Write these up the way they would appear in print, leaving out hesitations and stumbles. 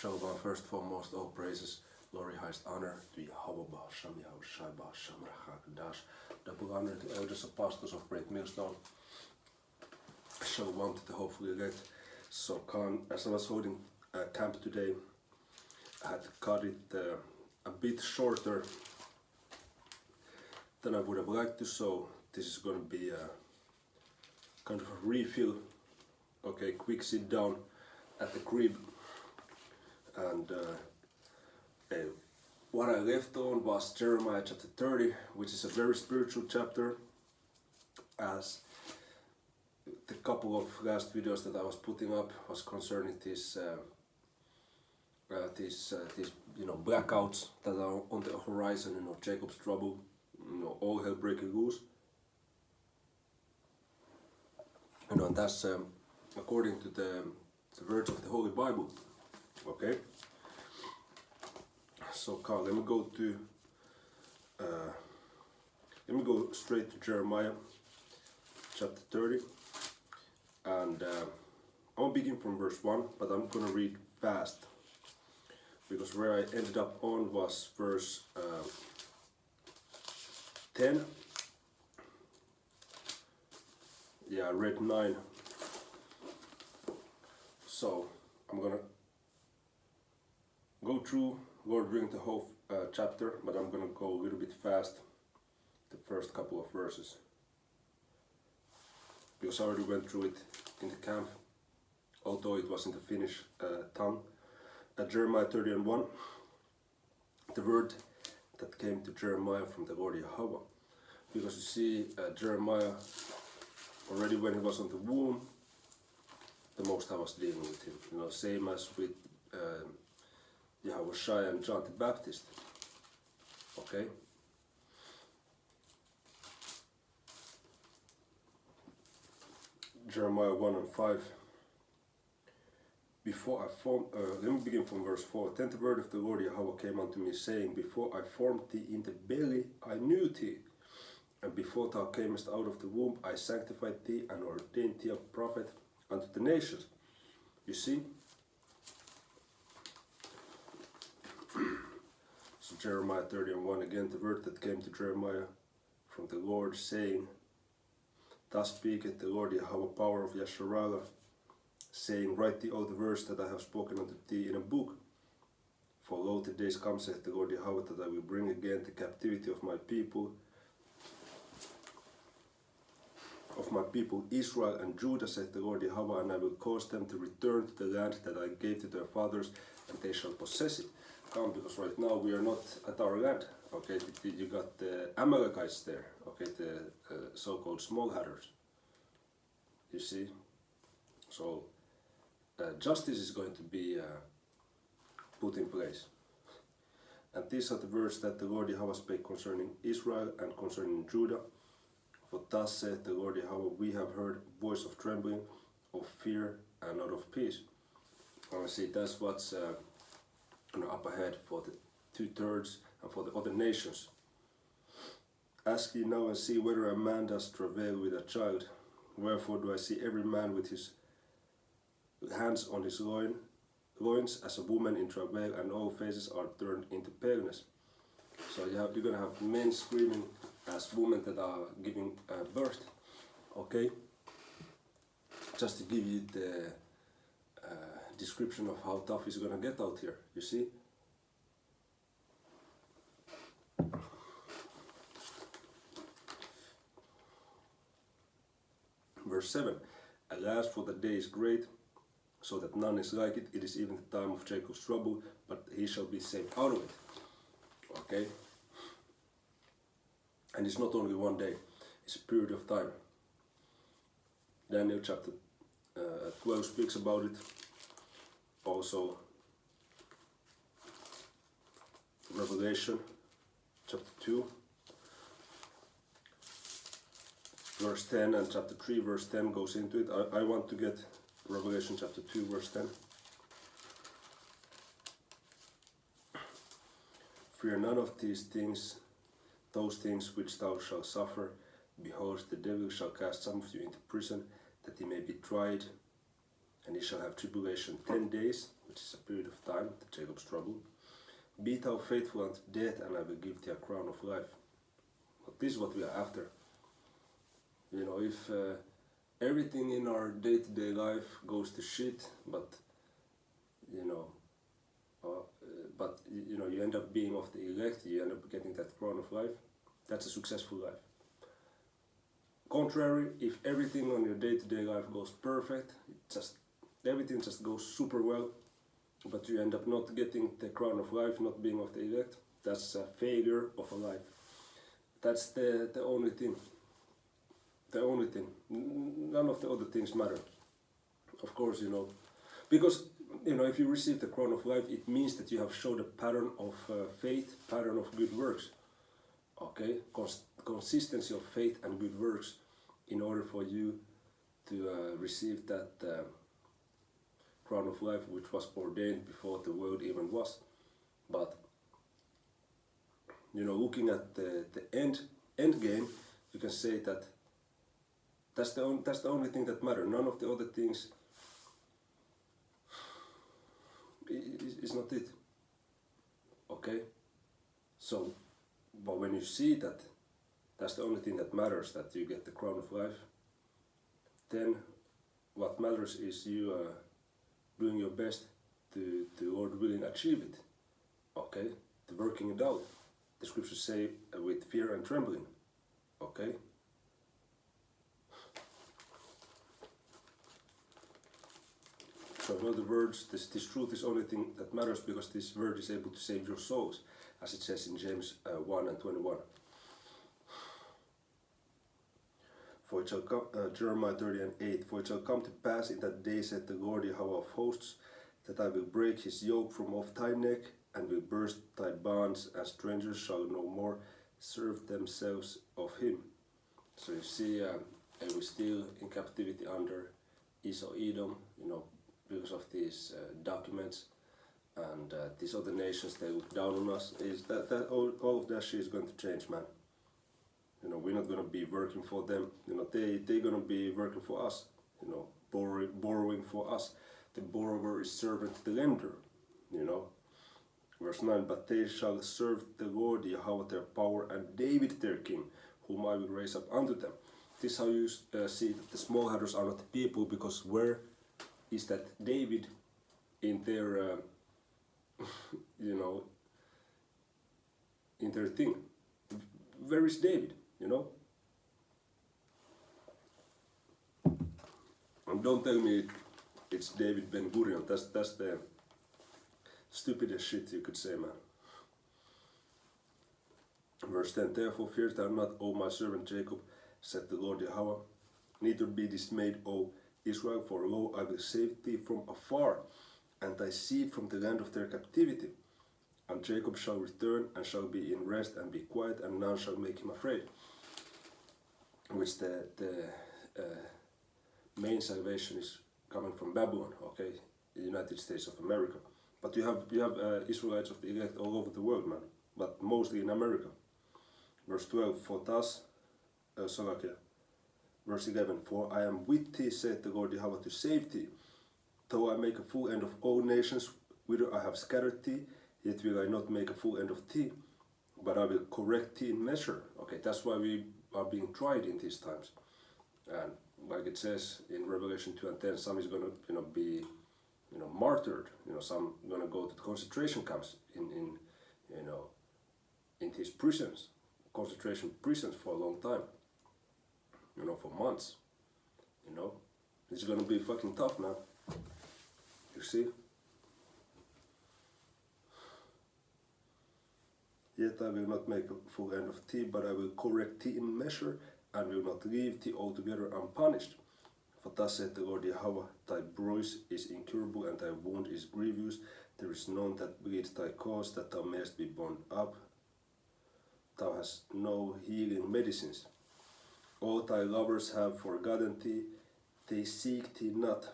Shalom, first foremost, all praises, glory, highest honor to Yahweh Bahasham, Yahushai Bahasham, Rachakadash. Double honor to elders, apostles of Great Millstone. Shalom to the hopefully elect. So, as I was holding camp today, I had to cut it a bit shorter than I would have liked to, so this is going to be a kind of a refill. Okay, quick sit down at the crib. And what I left on was Jeremiah chapter 30, which is a very spiritual chapter, as the couple of last videos that I was putting up was concerning these blackouts that are on the horizon, Jacob's trouble, all hell breaking loose. And that's according to the words of the Holy Bible. Okay, so Carl, let me go straight to Jeremiah chapter 30, and I'll begin from verse 1, but I'm gonna read fast because where I ended up on was verse 10. Yeah, I read 9, so I'm gonna go through Lord during the whole chapter, but I'm gonna go a little bit fast the first couple of verses because I already went through it in the camp, although it was in the Finnish tongue. Jeremiah 30 and 1, the word that came to Jeremiah from the Lord Yahweh, because you see Jeremiah already when he was on the womb, the Most High was dealing with him, same as with Yahushai and John the Baptist. Okay? Jeremiah 1 and 5. Before I formed, let me begin from verse 4. Then the word of the Lord Yahweh came unto me, saying, Before I formed thee in the belly, I knew thee. And before thou camest out of the womb, I sanctified thee and ordained thee a prophet unto the nations. You see? So Jeremiah 30 and 1 again, the word that came to Jeremiah from the Lord, saying, Thus speaketh the Lord Yahweh, power of Yasharallah, saying, Write thee all the words that I have spoken unto thee in a book. For lo, the days come, saith the Lord Yahweh, that I will bring again the captivity of my people Israel and Judah, saith the Lord Yahweh, and I will cause them to return to the land that I gave to their fathers, and they shall possess it. Because right now we are not at our land. Okay, you got the Amalekites there. Okay, the so-called small hatters. You see, so justice is going to be put in place. And these are the words that the Lord Yahweh spake concerning Israel and concerning Judah. For thus saith the Lord Yahweh, we have heard a voice of trembling, of fear, and not of peace. And see, that's what's up ahead for the 2/3 and for the other nations. Ask ye now and see whether a man does travail with a child. Wherefore do I see every man with his hands on his loins as a woman in travail, and all faces are turned into paleness. So you're going to have men screaming as women that are giving birth. Okay? Just to give you the description of how tough it's going to get out here, you see? Verse 7. Alas, for the day is great, so that none is like it. It is even the time of Jacob's trouble, but he shall be saved out of it. Okay? And it's not only one day, it's a period of time. Daniel chapter 12 speaks about it. Also, Revelation chapter 2, verse 10, and chapter 3, verse 10 goes into it. I want to get Revelation chapter 2, verse 10. Fear none of these things, those things which thou shalt suffer. Behold, the devil shall cast some of you into prison, that he may be tried, and he shall have tribulation 10 days. which is a period of time, the Jacob's trouble. Be thou faithful unto death, and I will give thee a crown of life. But this is what we are after. You know, if everything in our day-to-day life goes to shit, but you know, you end up being of the elect, you end up getting that crown of life, that's a successful life. Contrary, if everything on your day-to-day life goes perfect, everything just goes super well, but you end up not getting the crown of life, not being of the elect, that's a failure of a life. That's the only thing. The only thing. None of the other things matter. Of course, you know, because you know, if you receive the crown of life, it means that you have showed a pattern of faith, pattern of good works. Okay, consistency of faith and good works, in order for you to receive that crown of life, which was ordained before the world even was. But you know, looking at the end game, you can say that that's the only thing that matters. None of the other things is not it. Okay? So, but when you see that that's the only thing that matters, that you get the crown of life, then what matters is you doing your best to Lord willing achieve it. Okay? To working it out. The scriptures say with fear and trembling. Okay? So in other words, this truth is the only thing that matters, because this word is able to save your souls, as it says in James 1 and 21. For it shall come, Jeremiah 30 and 8, for it shall come to pass in that day, said the Lord Yahweh of hosts, that I will break his yoke from off thy neck, and will burst thy bonds, and strangers shall no more serve themselves of him. So you see, we're still in captivity under Esau Edom, you know, because of these documents, and these other nations, they look down on us. Is that all of that shit is going to change, man. You know, we're not going to be working for them. You know, they're going to be working for us. You know, borrowing for us. The borrower is servant to the lender. You know, verse 9. But they shall serve the Lord Yahweh their power, and David their king, whom I will raise up unto them. This is how you see that the small hatters are not the people, because where is that David in their, you know, in their thing? Where is David, you know? And don't tell me it's David Ben Gurion. That's the stupidest shit you could say, man. Verse 10, therefore fear thou not, O my servant Jacob, said the Lord Yahweh, neither be dismayed, O Israel, for lo, I will save thee from afar, and thy seed from the land of their captivity. And Jacob shall return, and shall be in rest, and be quiet, and none shall make him afraid. Which the main salvation is coming from Babylon, okay, the United States of America. But you have Israelites of the elect all over the world, man, but mostly in America. Verse 12, for thus, verse 11, for I am with thee, said the Lord Yahweh, to save thee. Though I make a full end of all nations, whither I have scattered thee, yet will I not make a full end of thee, but I will correct thee in measure. Okay, that's why we are being tried in these times. And like it says in Revelation 2 and 10, some is going to be martyred. Some going to go to the concentration camps in these prisons, concentration prisons for a long time. For months. It's going to be fucking tough now. You see? Yet I will not make a full end of thee, but I will correct thee in measure, and will not leave thee altogether unpunished. For thus saith the Lord Yahweh, thy bruise is incurable, and thy wound is grievous. There is none that bleeds thy cause, that thou mayest be bound up. Thou hast no healing medicines. All thy lovers have forgotten thee, they seek thee not.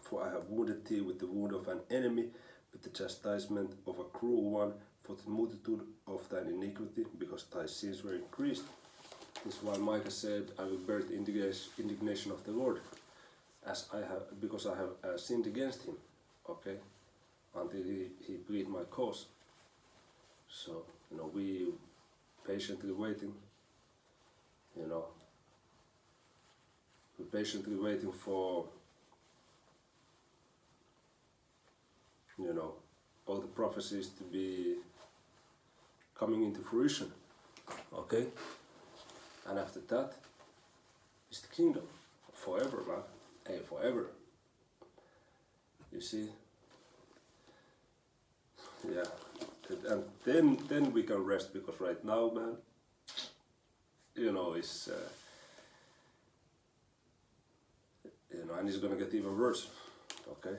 For I have wounded thee with the wound of an enemy, with the chastisement of a cruel one, for the multitude of thine iniquity, because thy sins were increased. This is why Micah said, I will bear the indignation of the Lord, because I have sinned against him. okay, until he plead my cause. So, we patiently waiting, we're patiently waiting for, all the prophecies to be coming into fruition, okay? And after that is the kingdom, forever, man. Hey, forever. You see? Yeah. And then we can rest, because right now, man, it's and it's gonna get even worse, okay?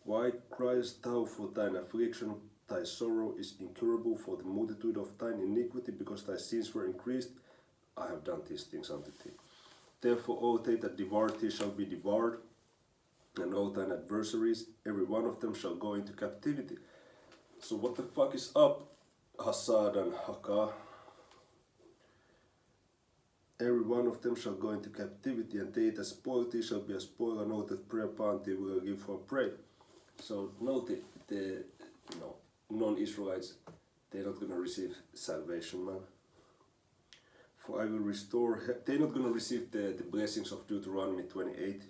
Why criest thou for thine affliction? Thy sorrow is incurable for the multitude of thine iniquity, because thy sins were increased. I have done these things unto thee. Therefore all they that devour thee shall be devoured, and all thine adversaries, every one of them shall go into captivity. So what the fuck is up, Hassad and Hakah? Every one of them shall go into captivity, and they that spoil thee shall be a spoil, and all that prey upon thee will I give for prey. So note the non-Israelites, they're not going to receive salvation, man. For I will restore, they're not going to receive the blessings of Deuteronomy 28.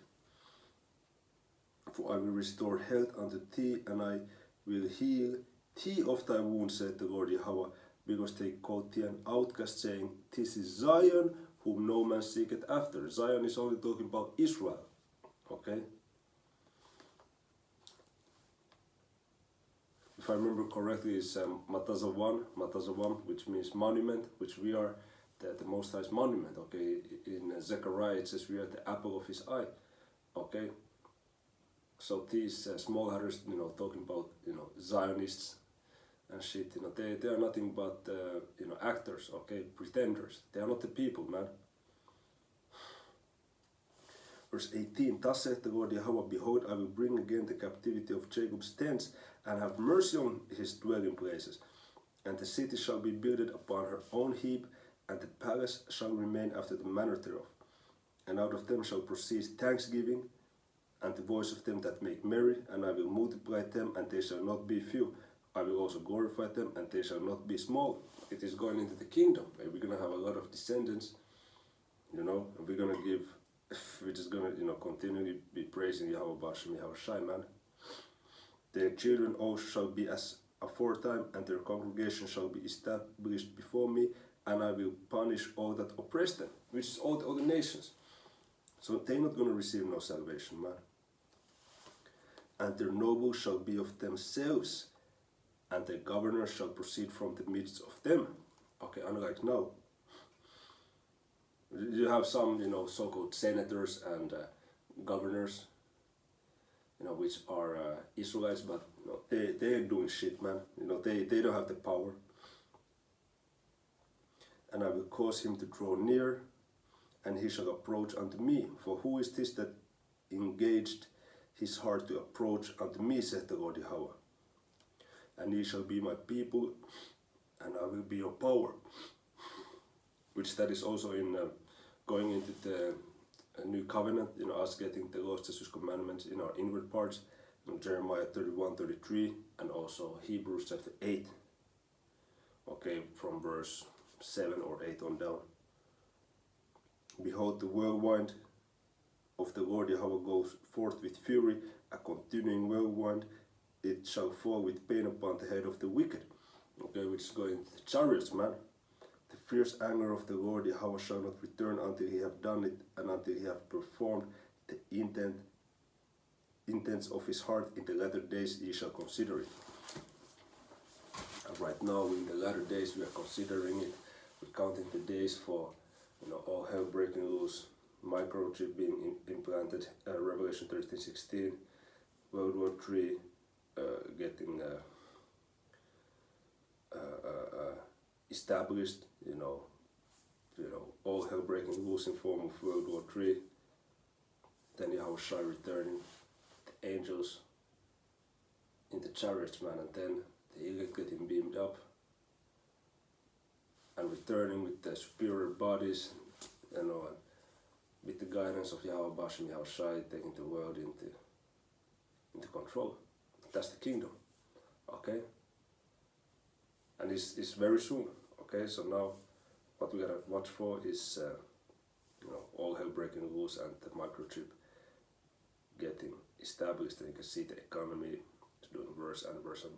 For I will restore health unto thee, and I will heal thee of thy wounds, said the Lord Yahweh, because they called thee an outcast, saying, This is Zion, whom no man seeketh after. Zion is only talking about Israel, okay? If I remember correctly, it's Matazawam, which means monument, which we are the Most High's monument, okay? In Zechariah it says we are the apple of his eye, okay? So these small hatters, talking about, Zionists and shit, they are nothing but, actors, okay? Pretenders. They are not the people, man. Verse 18, Thus saith the Lord Yahweh, Behold, I will bring again the captivity of Jacob's tents, and have mercy on his dwelling places. And the city shall be builded upon her own heap, and the palace shall remain after the manner thereof. And out of them shall proceed thanksgiving, and the voice of them that make merry, and I will multiply them, and they shall not be few. I will also glorify them, and they shall not be small. It is going into the kingdom. We're going to have a lot of descendants, and we're going to give, we're just going to, continually be praising Yahweh Bashem, Yahweh Shai, man. Their children also shall be as aforetime, and their congregation shall be established before me, and I will punish all that oppress them, which is all the other nations. So they're not going to receive no salvation, man. And their nobles shall be of themselves, and their governors shall proceed from the midst of them. Okay, unlike now. You have some, so-called senators and governors, which are Israelites, but they ain't doing shit, man. They don't have the power. And I will cause him to draw near, and he shall approach unto me. For who is this that engaged his heart to approach unto me, saith the Lord Yahweh? And he shall be my people, and I will be your power. Which that is also in going into the new covenant, us getting the laws, statutes, commandments in our inward parts, Jeremiah 31:33, and also Hebrews chapter 8, okay, from verse 7 or 8 on down. Behold, the whirlwind of the Lord Yahweh goes forth with fury, a continuing whirlwind. It shall fall with pain upon the head of the wicked, okay, which is going to the chariots, man. The fierce anger of the Lord Yahweh shall not return until he have done it, and until he have performed the intents of his heart. In the latter days ye shall consider it. And right now, in the latter days, we are considering it. We're counting the days for, all hell breaking loose, microchip being implanted, Revelation 13:16, World War III, getting established, all hell breaking loose in form of World War III. Then Yahweh Shai returning, the angels in the chariots, man, and then the elect getting beamed up and returning with the superior bodies, and with the guidance of Yahweh Bashem, Yahweh Shai, taking the world into control. That's the kingdom, okay? And it's very soon, okay? So now what we gotta watch for is all hell breaking loose and the microchip getting established, and you can see the economy is doing worse and worse and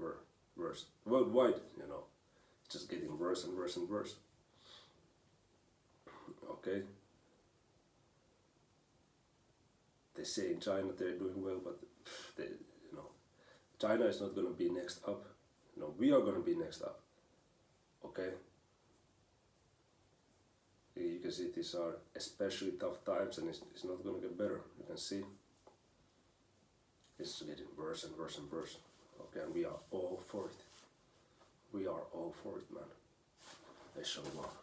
worse. Worldwide, it's just getting worse and worse and worse. Okay? They say in China they're doing well, but China is not going to be next up. We are going to be next up. Okay? You can see these are especially tough times, and it's not going to get better. You can see it's getting worse and worse and worse. Okay, and we are all for it. We are all for it, man. Inshallah.